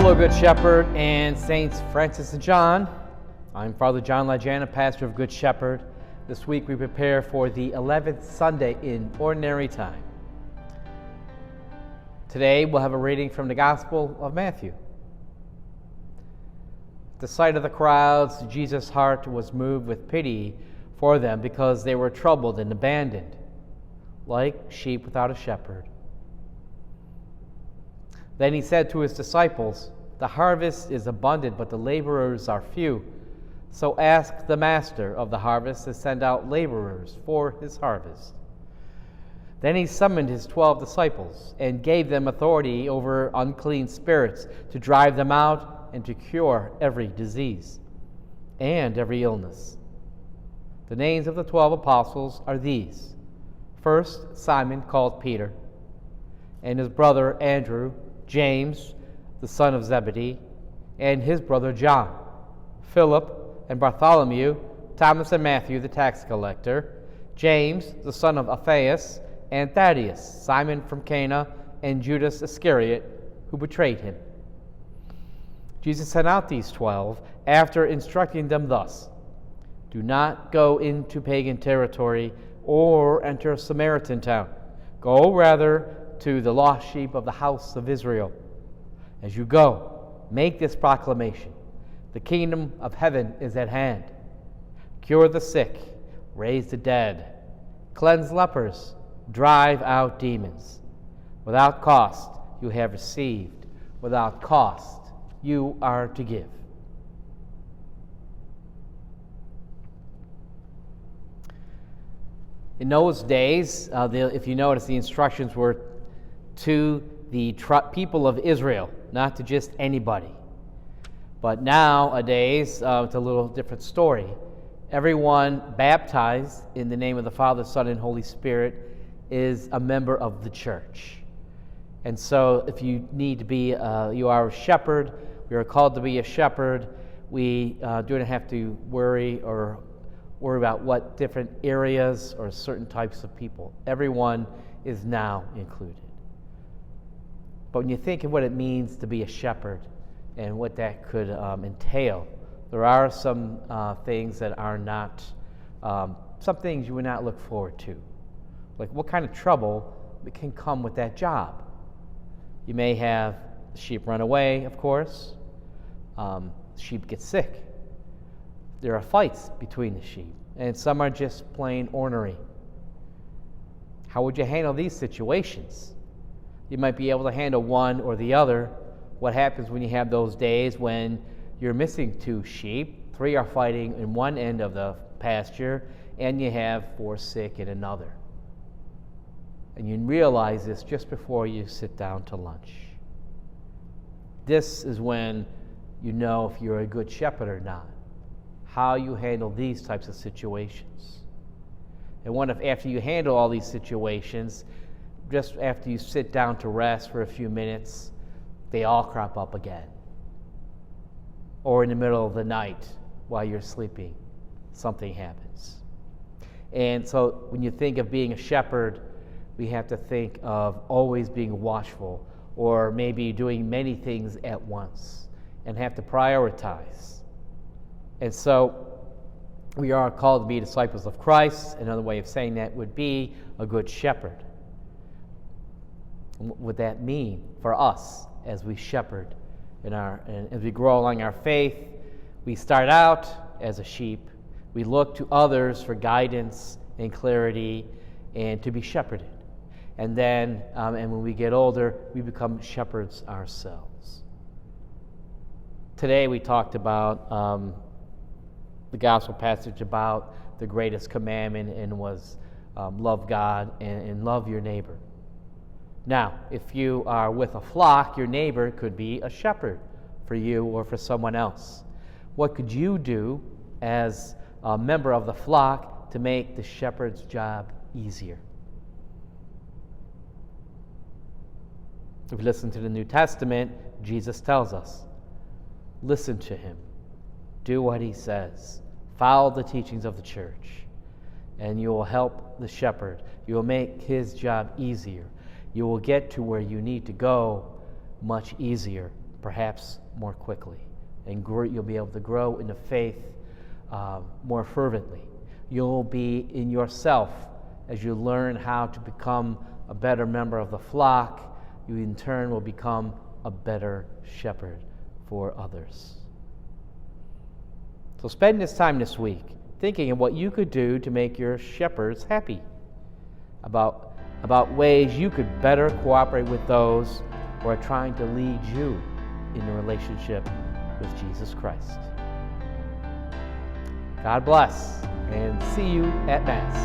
Hello, Good Shepherd and Saints Francis and John. I'm Father John Lajana, pastor of Good Shepherd. This week we prepare for the 11th Sunday in Ordinary Time. Today we'll have a reading from the Gospel of Matthew. At the sight of the crowds, Jesus' heart was moved with pity for them because they were troubled and abandoned, like sheep without a shepherd. Then he said to his disciples, "The harvest is abundant, but the laborers are few. So ask the master of the harvest to send out laborers for his harvest." Then he summoned his 12 disciples and gave them authority over unclean spirits to drive them out and to cure every disease and every illness. The names of the 12 apostles are these: first, Simon, called Peter, and his brother Andrew, James, the son of Zebedee, and his brother John, Philip and Bartholomew, Thomas and Matthew the tax collector, James, the son of Alphaeus, and Thaddeus, Simon from Cana, and Judas Iscariot, who betrayed him. Jesus sent out these 12 after instructing them thus: "Do not go into pagan territory or enter a Samaritan town. Go rather to the lost sheep of the house of Israel. As you go, make this proclamation: the kingdom of heaven is at hand. Cure the sick, raise the dead, cleanse lepers, drive out demons. Without cost you have received, without cost you are to give." In those days, if you notice, the instructions were to the people of Israel, not to just anybody. But nowadays, it's a little different story. Everyone baptized in the name of the Father, Son, and Holy Spirit is a member of the church. And so if you need to be, you are a shepherd, we are called to be a shepherd, we don't have to worry about what different areas or certain types of people. Everyone is now included. But when you think of what it means to be a shepherd and what that could entail, there are some things that are not, some things you would not look forward to. Like what kind of trouble can come with that job? You may have sheep run away, of course. Sheep get sick. There are fights between the sheep, and some are just plain ornery. How would you handle these situations? You might be able to handle one or the other. What happens when you have those days when you're missing 2 sheep, 3 are fighting in one end of the pasture, and you have 4 sick in another? And you realize this just before you sit down to lunch. This is when you know if you're a good shepherd or not, how you handle these types of situations. And what if after you handle all these situations, just after you sit down to rest for a few minutes, they all crop up again? Or in the middle of the night while you're sleeping, something happens. And so when you think of being a shepherd, we have to think of always being watchful, or maybe doing many things at once, and have to prioritize. And so we are called to be disciples of Christ. Another way of saying that would be a good shepherd. What would that mean for us as we shepherd and as we grow along our faith? We start out as a sheep. We look to others for guidance and clarity and to be shepherded. And then, and when we get older, we become shepherds ourselves. Today we talked about the gospel passage about the greatest commandment, and was love God and love your neighbor. Now, if you are with a flock, your neighbor could be a shepherd for you or for someone else. What could you do as a member of the flock to make the shepherd's job easier? If we listen to the New Testament, Jesus tells us, listen to him, do what he says, follow the teachings of the church, and you will help the shepherd. You will make his job easier. You will get to where you need to go much easier perhaps more quickly. And you'll be able to grow in the faith more fervently. You'll be in yourself as you learn how to become a better member of the flock. You in turn will become a better shepherd for others. So spend this time this week thinking of what you could do to make your shepherds happy, about ways you could better cooperate with those who are trying to lead you in a relationship with Jesus Christ. God bless, and see you at Mass.